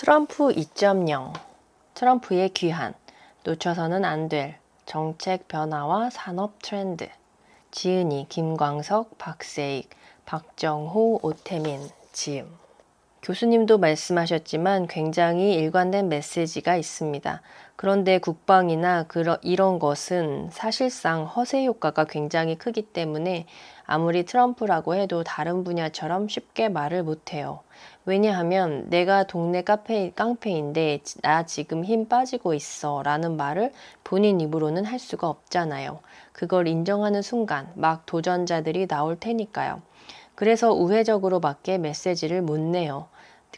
트럼프 2.0 트럼프의 귀환, 놓쳐서는 안 될 정책 변화와 산업 트렌드. 지은이, 김광석, 박세익, 박정호, 오태민, 지음. 교수님도 말씀하셨지만 굉장히 일관된 메시지가 있습니다. 그런데 국방이나 이런 것은 사실상 허세 효과가 굉장히 크기 때문에 아무리 트럼프라고 해도 다른 분야처럼 쉽게 말을 못해요. 왜냐하면 내가 동네 깡패인데 나 지금 힘 빠지고 있어 라는 말을 본인 입으로는 할 수가 없잖아요. 그걸 인정하는 순간 막 도전자들이 나올 테니까요. 그래서 우회적으로밖에 메시지를 못 내요.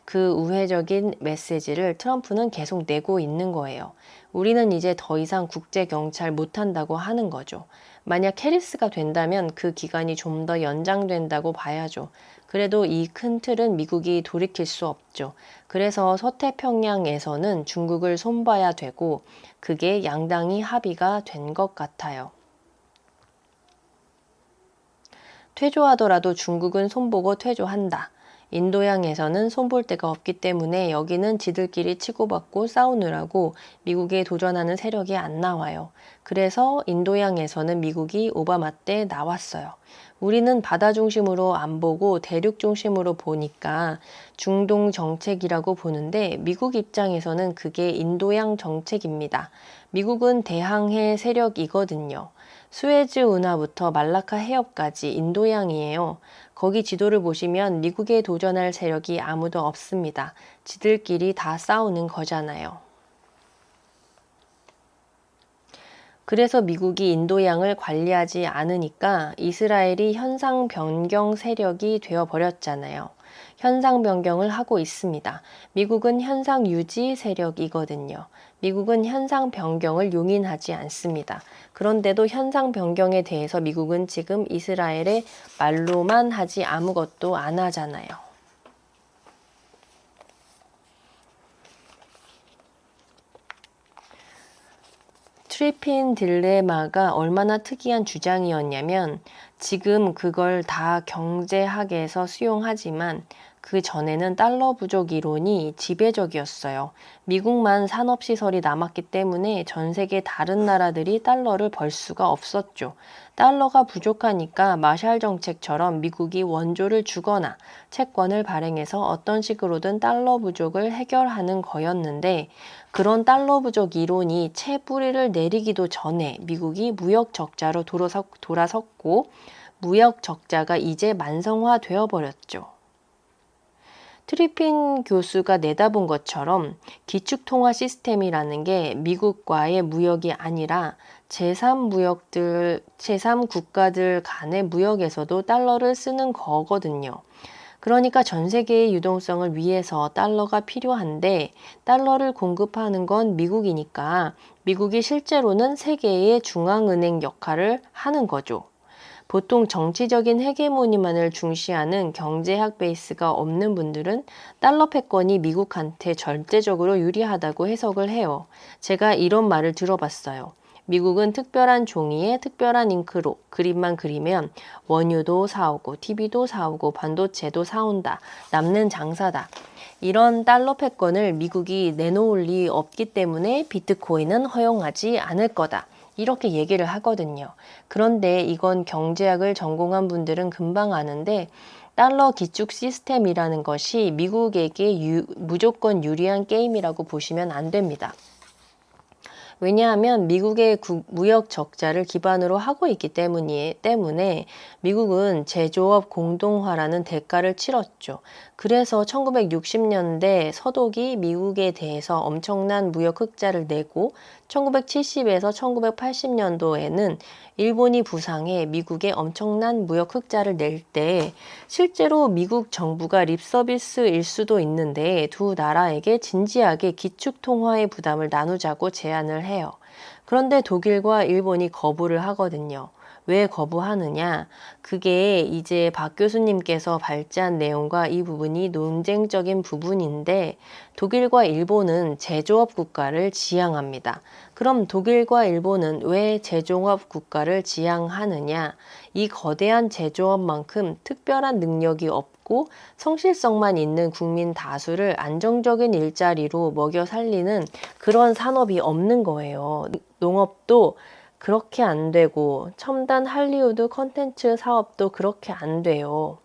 그 우회적인 메시지를 트럼프는 계속 내고 있는 거예요. 우리는 이제 더 이상 국제경찰 못한다고 하는 거죠. 만약 해리스가 된다면 그 기간이 좀 더 연장된다고 봐야죠. 그래도 이 큰 틀은 미국이 돌이킬 수 없죠. 그래서 서태평양에서는 중국을 손봐야 되고 그게 양당이 합의가 된 것 같아요. 퇴조하더라도 중국은 손보고 퇴조한다. 인도양에서는 손볼 데가 없기 때문에 여기는 지들끼리 치고받고 싸우느라고 미국에 도전하는 세력이 안 나와요. 그래서 인도양에서는 미국이 오바마 때 나왔어요. 우리는 바다 중심으로 안 보고 대륙 중심으로 보니까 중동 정책이라고 보는데 미국 입장에서는 그게 인도양 정책입니다. 미국은 대항해 세력이거든요. 수에즈 운하부터 말라카 해협까지 인도양이에요. 거기 지도를 보시면 미국에 도전할 세력이 아무도 없습니다. 지들끼리 다 싸우는 거잖아요. 그래서 미국이 인도양을 관리하지 않으니까 이스라엘이 현상 변경 세력이 되어버렸잖아요. 현상 변경을 하고 있습니다. 미국은 현상 유지 세력이거든요. 미국은 현상 변경을 용인하지 않습니다. 그런데도 현상 변경에 대해서 미국은 지금 이스라엘의 말로만 하지 아무것도 안 하잖아요. 트리핀 딜레마가 얼마나 특이한 주장이었냐면 지금 그걸 다 경제학에서 수용하지만 그 전에는 달러 부족 이론이 지배적이었어요. 미국만 산업시설이 남았기 때문에 전 세계 다른 나라들이 달러를 벌 수가 없었죠. 달러가 부족하니까 마샬 정책처럼 미국이 원조를 주거나 채권을 발행해서 어떤 식으로든 달러 부족을 해결하는 거였는데 그런 달러 부족 이론이 채 뿌리를 내리기도 전에 미국이 무역 적자로 돌아섰고 무역 적자가 이제 만성화되어 버렸죠. 트리핀 교수가 내다본 것처럼 기축통화 시스템이라는 게 미국과의 무역이 아니라 제3국가들 간의 무역에서도 달러를 쓰는 거거든요. 그러니까 전 세계의 유동성을 위해서 달러가 필요한데 달러를 공급하는 건 미국이니까 미국이 실제로는 세계의 중앙은행 역할을 하는 거죠. 보통 정치적인 헤게모니만을 중시하는 경제학 베이스가 없는 분들은 달러 패권이 미국한테 절대적으로 유리하다고 해석을 해요. 제가 이런 말을 들어봤어요. 미국은 특별한 종이에 특별한 잉크로 그림만 그리면 원유도 사오고 TV도 사오고 반도체도 사온다. 남는 장사다. 이런 달러 패권을 미국이 내놓을 리 없기 때문에 비트코인은 허용하지 않을 거다. 이렇게 얘기를 하거든요. 그런데 이건 경제학을 전공한 분들은 금방 아는데 달러 기축 시스템이라는 것이 미국에게 무조건 유리한 게임이라고 보시면 안 됩니다. 왜냐하면 미국의 무역 적자를 기반으로 하고 있기 때문에 미국은 제조업 공동화라는 대가를 치렀죠. 그래서 1960년대 서독이 미국에 대해서 엄청난 무역 흑자를 내고 1970에서 1980년도에는 일본이 부상해 미국에 엄청난 무역 흑자를 낼 때 실제로 미국 정부가 립서비스일 수도 있는데 두 나라에게 진지하게 기축통화의 부담을 나누자고 제안을 해요. 그런데 독일과 일본이 거부를 하거든요. 왜 거부하느냐? 그게 이제 박 교수님께서 발제한 내용과 이 부분이 논쟁적인 부분인데 독일과 일본은 제조업 국가를 지향합니다. 그럼 독일과 일본은 왜 제조업 국가를 지향하느냐? 이 거대한 제조업만큼 특별한 능력이 없고 성실성만 있는 국민 다수를 안정적인 일자리로 먹여 살리는 그런 산업이 없는 거예요. 농업도 그렇게 안 되고 첨단 할리우드 컨텐츠 사업도 그렇게 안 돼요.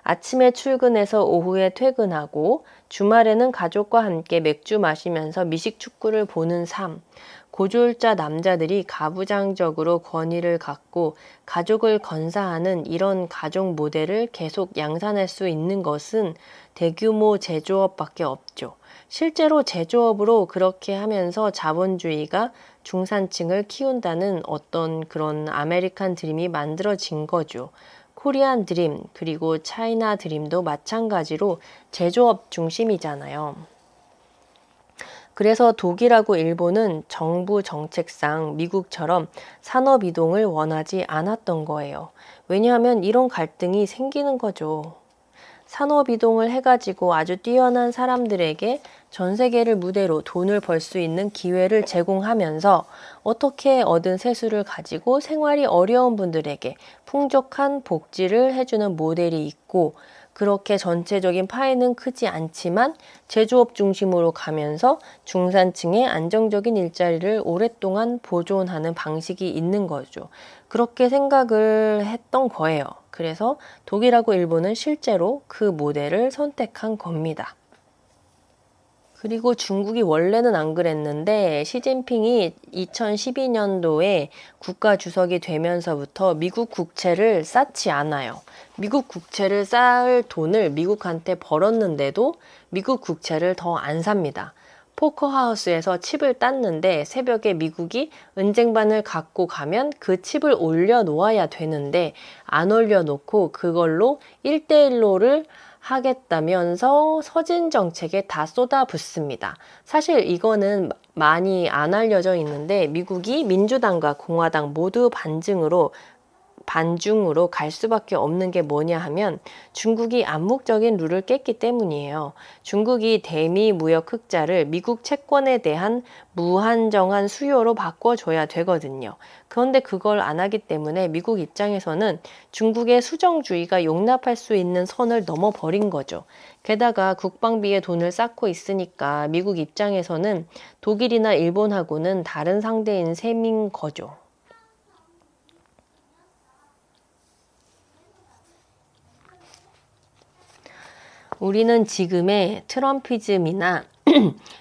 아침에 출근해서 오후에 퇴근하고 주말에는 가족과 함께 맥주 마시면서 미식 축구를 보는 삶. 고졸자 남자들이 가부장적으로 권위를 갖고 가족을 건사하는 이런 가족 모델을 계속 양산할 수 있는 것은 대규모 제조업밖에 없죠. 실제로 제조업으로 그렇게 하면서 자본주의가 중산층을 키운다는 어떤 그런 아메리칸 드림이 만들어진 거죠. 코리안 드림 그리고 차이나 드림도 마찬가지로 제조업 중심이잖아요. 그래서 독일하고 일본은 정부 정책상 미국처럼 산업 이동을 원하지 않았던 거예요. 왜냐하면 이런 갈등이 생기는 거죠. 산업 이동을 해가지고 아주 뛰어난 사람들에게 전 세계를 무대로 돈을 벌 수 있는 기회를 제공하면서 어떻게 얻은 세수를 가지고 생활이 어려운 분들에게 풍족한 복지를 해주는 모델이 있고 그렇게 전체적인 파이는 크지 않지만 제조업 중심으로 가면서 중산층의 안정적인 일자리를 오랫동안 보존하는 방식이 있는 거죠. 그렇게 생각을 했던 거예요. 그래서 독일하고 일본은 실제로 그 모델을 선택한 겁니다. 그리고 중국이 원래는 안 그랬는데 시진핑이 2012년도에 국가 주석이 되면서부터 미국 국채를 쌓지 않아요. 미국 국채를 쌓을 돈을 미국한테 벌었는데도 미국 국채를 더 안 삽니다. 포커하우스에서 칩을 땄는데 새벽에 미국이 은쟁반을 갖고 가면 그 칩을 올려놓아야 되는데 안 올려놓고 그걸로 1대1로를 하겠다면서 서진 정책에 다 쏟아붓습니다. 사실 이거는 많이 안 알려져 있는데 미국이 민주당과 공화당 모두 반중으로 갈 수밖에 없는 게 뭐냐 하면 중국이 암묵적인 룰을 깼기 때문이에요. 중국이 대미 무역 흑자를 미국 채권에 대한 무한정한 수요로 바꿔줘야 되거든요. 그런데 그걸 안 하기 때문에 미국 입장에서는 중국의 수정주의가 용납할 수 있는 선을 넘어버린 거죠. 게다가 국방비에 돈을 쌓고 있으니까 미국 입장에서는 독일이나 일본하고는 다른 상대인 셈인 거죠. 우리는 지금의 트럼피즘이나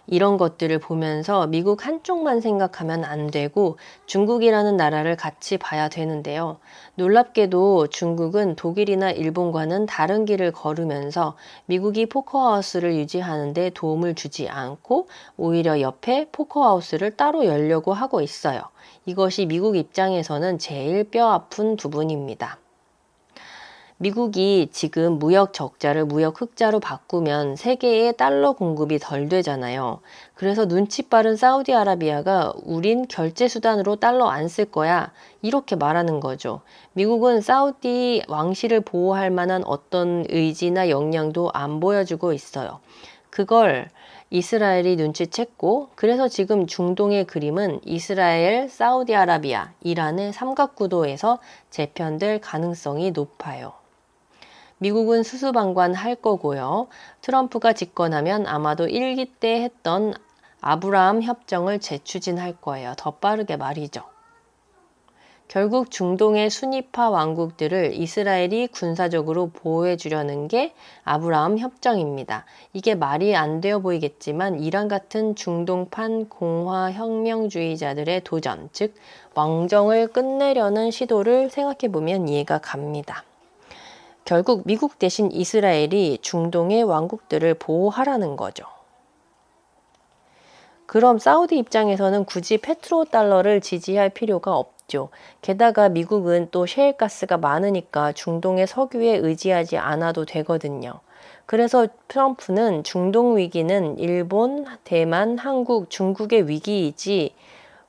이런 것들을 보면서 미국 한쪽만 생각하면 안 되고 중국이라는 나라를 같이 봐야 되는데요. 놀랍게도 중국은 독일이나 일본과는 다른 길을 걸으면서 미국이 포커하우스를 유지하는 데 도움을 주지 않고 오히려 옆에 포커하우스를 따로 열려고 하고 있어요. 이것이 미국 입장에서는 제일 뼈아픈 부분입니다. 미국이 지금 무역 적자를 무역 흑자로 바꾸면 세계에 달러 공급이 덜 되잖아요. 그래서 눈치 빠른 사우디아라비아가 우린 결제 수단으로 달러 안 쓸 거야. 이렇게 말하는 거죠. 미국은 사우디 왕실을 보호할 만한 어떤 의지나 역량도 안 보여주고 있어요. 그걸 이스라엘이 눈치챘고 그래서 지금 중동의 그림은 이스라엘, 사우디아라비아, 이란의 삼각구도에서 재편될 가능성이 높아요. 미국은 수수방관할 거고요. 트럼프가 집권하면 아마도 1기 때 했던 아브라함 협정을 재추진할 거예요. 더 빠르게 말이죠. 결국 중동의 순위파 왕국들을 이스라엘이 군사적으로 보호해 주려는 게 아브라함 협정입니다. 이게 말이 안 되어 보이겠지만 이란 같은 중동판 공화혁명주의자들의 도전, 즉 왕정을 끝내려는 시도를 생각해 보면 이해가 갑니다. 결국 미국 대신 이스라엘이 중동의 왕국들을 보호하라는 거죠. 그럼 사우디 입장에서는 굳이 페트로달러를 지지할 필요가 없죠. 게다가 미국은 또 셰일가스가 많으니까 중동의 석유에 의지하지 않아도 되거든요. 그래서 트럼프는 중동 위기는 일본, 대만, 한국, 중국의 위기이지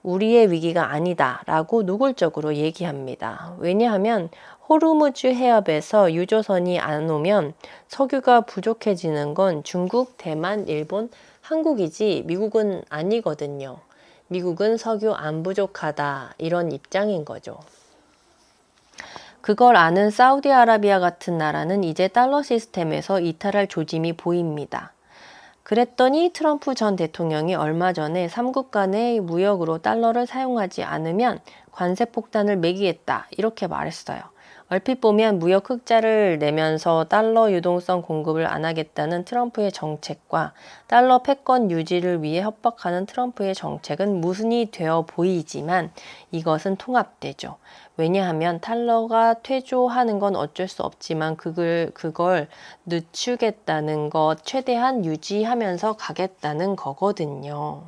우리의 위기가 아니다 라고 노골적으로 얘기합니다. 왜냐하면 호르무즈 해협에서 유조선이 안 오면 석유가 부족해지는 건 중국, 대만, 일본, 한국이지 미국은 아니거든요. 미국은 석유 안 부족하다 이런 입장인 거죠. 그걸 아는 사우디아라비아 같은 나라는 이제 달러 시스템에서 이탈할 조짐이 보입니다. 그랬더니 트럼프 전 대통령이 얼마 전에 3국 간의 무역으로 달러를 사용하지 않으면 관세 폭탄을 매기겠다 이렇게 말했어요. 얼핏 보면 무역 흑자를 내면서 달러 유동성 공급을 안 하겠다는 트럼프의 정책과 달러 패권 유지를 위해 협박하는 트럼프의 정책은 모순이 되어 보이지만 이것은 통합되죠. 왜냐하면 달러가 퇴조하는 건 어쩔 수 없지만 그걸 늦추겠다는 것, 최대한 유지하면서 가겠다는 거거든요.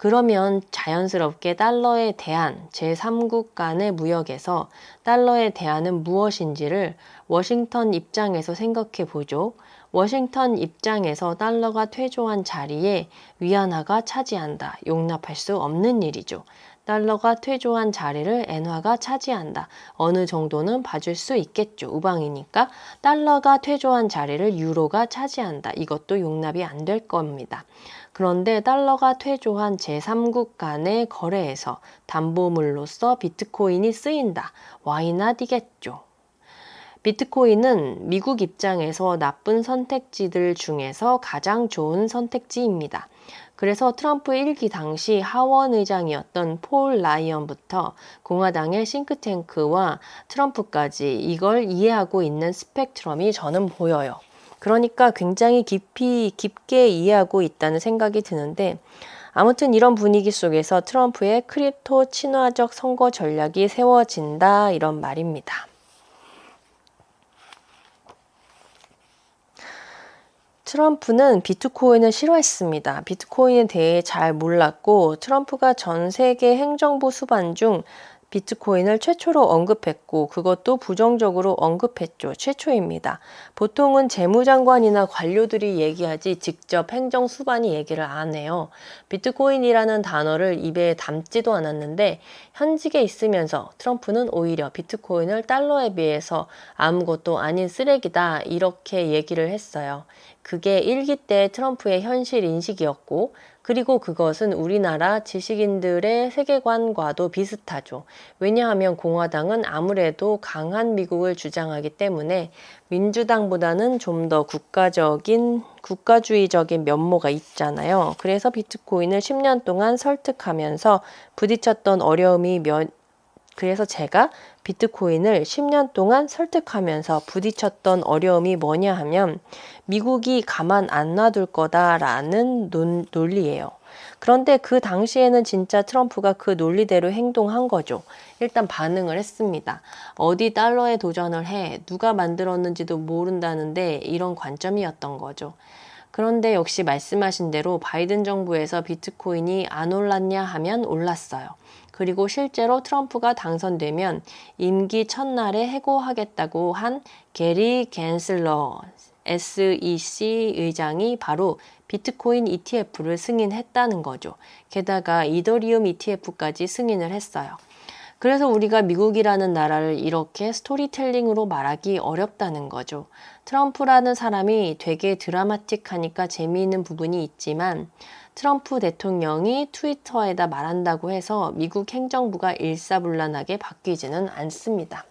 그러면 자연스럽게 달러에 대한 제3국 간의 무역에서 달러에 대한은 무엇인지를 워싱턴 입장에서 생각해 보죠. 워싱턴 입장에서 달러가 퇴조한 자리에 위안화가 차지한다. 용납할 수 없는 일이죠. 달러가 퇴조한 자리를 엔화가 차지한다. 어느 정도는 봐줄 수 있겠죠. 우방이니까 달러가 퇴조한 자리를 유로가 차지한다. 이것도 용납이 안 될 겁니다. 그런데 달러가 퇴조한 제3국 간의 거래에서 담보물로서 비트코인이 쓰인다. 와이나 디겠죠. 비트코인은 미국 입장에서 나쁜 선택지들 중에서 가장 좋은 선택지입니다. 그래서 트럼프 1기 당시 하원 의장이었던 폴 라이언부터 공화당의 싱크탱크와 트럼프까지 이걸 이해하고 있는 스펙트럼이 저는 보여요. 그러니까 굉장히 깊게 이해하고 있다는 생각이 드는데 아무튼 이런 분위기 속에서 트럼프의 크립토 친화적 선거 전략이 세워진다 이런 말입니다. 트럼프는 비트코인을 싫어했습니다. 비트코인에 대해 잘 몰랐고 트럼프가 전 세계 행정부 수반 중 비트코인을 최초로 언급했고 그것도 부정적으로 언급했죠. 최초입니다. 보통은 재무장관이나 관료들이 얘기하지 직접 행정수반이 얘기를 안 해요. 비트코인이라는 단어를 입에 담지도 않았는데 현직에 있으면서 트럼프는 오히려 비트코인을 달러에 비해서 아무것도 아닌 쓰레기다 이렇게 얘기를 했어요. 그게 1기 때 트럼프의 현실 인식이었고 그리고 그것은 우리나라 지식인들의 세계관과도 비슷하죠. 왜냐하면 공화당은 아무래도 강한 미국을 주장하기 때문에 민주당보다는 좀 더 국가주의적인 면모가 있잖아요. 그래서 비트코인을 10년 동안 설득하면서 부딪혔던 그래서 제가 비트코인을 10년 동안 설득하면서 부딪혔던 어려움이 뭐냐 하면 미국이 가만 안 놔둘 거다라는 논리예요. 그런데 그 당시에는 진짜 트럼프가 그 논리대로 행동한 거죠. 일단 반응을 했습니다. 어디 달러에 도전을 해? 누가 만들었는지도 모른다는데 이런 관점이었던 거죠. 그런데 역시 말씀하신 대로 바이든 정부에서 비트코인이 안 올랐냐 하면 올랐어요. 그리고 실제로 트럼프가 당선되면 임기 첫날에 해고하겠다고 한 게리 갠슬러 SEC 의장이 바로 비트코인 ETF를 승인했다는 거죠. 게다가 이더리움 ETF까지 승인을 했어요. 그래서 우리가 미국이라는 나라를 이렇게 스토리텔링으로 말하기 어렵다는 거죠. 트럼프라는 사람이 되게 드라마틱하니까 재미있는 부분이 있지만 트럼프 대통령이 트위터에다 말한다고 해서 미국 행정부가 일사불란하게 바뀌지는 않습니다.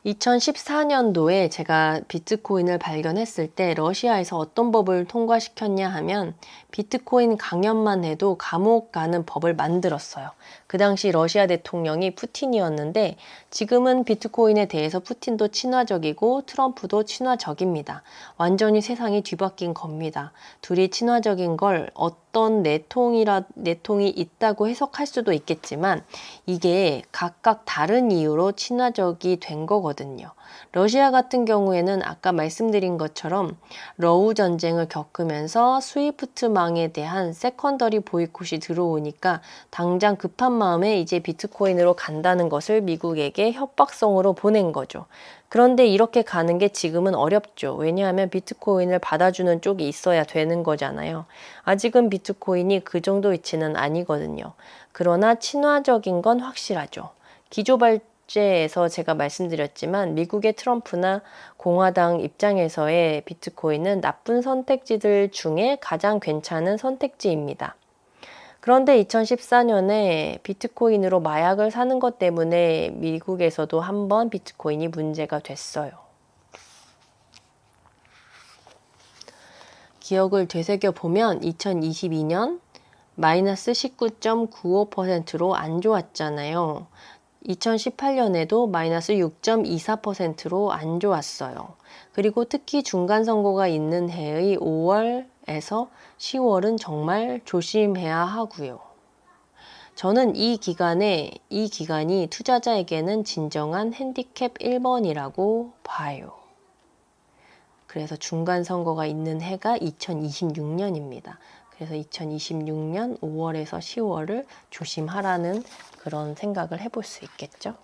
2014년도에 제가 비트코인을 발견했을 때 러시아에서 어떤 법을 통과시켰냐 하면 비트코인 강연만 해도 감옥 가는 법을 만들었어요. 그 당시 러시아 대통령이 푸틴이었는데 지금은 비트코인에 대해서 푸틴도 친화적이고 트럼프도 친화적입니다. 완전히 세상이 뒤바뀐 겁니다. 둘이 친화적인 걸 어떤 내통이 있다고 해석할 수도 있겠지만 이게 각각 다른 이유로 친화적이 된 거거든요. 거거든요. 러시아 같은 경우에는 아까 말씀드린 것처럼 러우 전쟁을 겪으면서 스위프트망에 대한 세컨더리 보이콧이 들어오니까 당장 급한 마음에 이제 비트코인으로 간다는 것을 미국에게 협박성으로 보낸 거죠. 그런데 이렇게 가는 게 지금은 어렵죠. 왜냐하면 비트코인을 받아주는 쪽이 있어야 되는 거잖아요. 아직은 비트코인이 그 정도 위치는 아니거든요. 그러나 친화적인 건 확실하죠. 기조발제에서 제가 말씀드렸지만 미국의 트럼프나 공화당 입장에서의 비트코인은 나쁜 선택지들 중에 가장 괜찮은 선택지입니다. 그런데 2014년에 비트코인으로 마약을 사는 것 때문에 미국에서도 한번 비트코인이 문제가 됐어요. 기억을 되새겨 보면 2022년 마이너스 19.95%로 안 좋았잖아요. 2018년에도 마이너스 6.24%로 안 좋았어요. 그리고 특히 중간선거가 있는 해의 5월에서 10월은 정말 조심해야 하고요. 저는 이 기간이 투자자에게는 진정한 핸디캡 1번이라고 봐요. 그래서 중간선거가 있는 해가 2026년입니다. 그래서 2026년 5월에서 10월을 조심하라는 그런 생각을 해볼 수 있겠죠.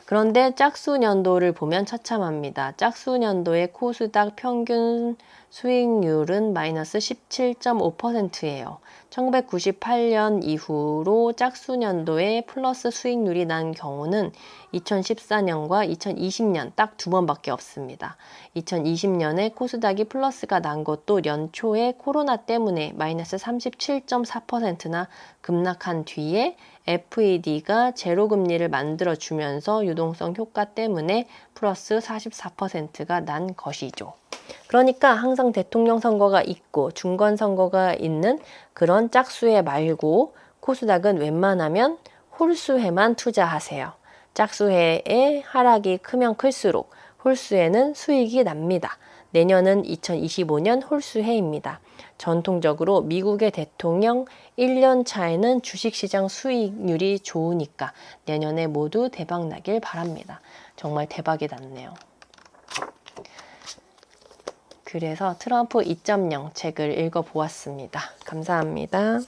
그런데 짝수년도를 보면 처참합니다. 짝수년도의 코스닥 평균 수익률은 마이너스 17.5%예요. 1998년 이후로 짝수년도에 플러스 수익률이 난 경우는 2014년과 2020년 딱 2번밖에 없습니다. 2020년에 코스닥이 플러스가 난 것도 연초에 코로나 때문에 마이너스 37.4%나 급락한 뒤에 FED가 제로금리를 만들어주면서 유동성 효과 때문에 플러스 44%가 난 것이죠. 그러니까 항상 대통령 선거가 있고 중간 선거가 있는 그런 짝수해 말고 코스닥은 웬만하면 홀수해만 투자하세요. 짝수해의 하락이 크면 클수록 홀수에는 수익이 납니다. 내년은 2025년 홀수해입니다. 전통적으로 미국의 대통령 1년 차에는 주식시장 수익률이 좋으니까 내년에 모두 대박 나길 바랍니다. 정말 대박이 났네요. 그래서 트럼프 2.0 책을 읽어보았습니다. 감사합니다.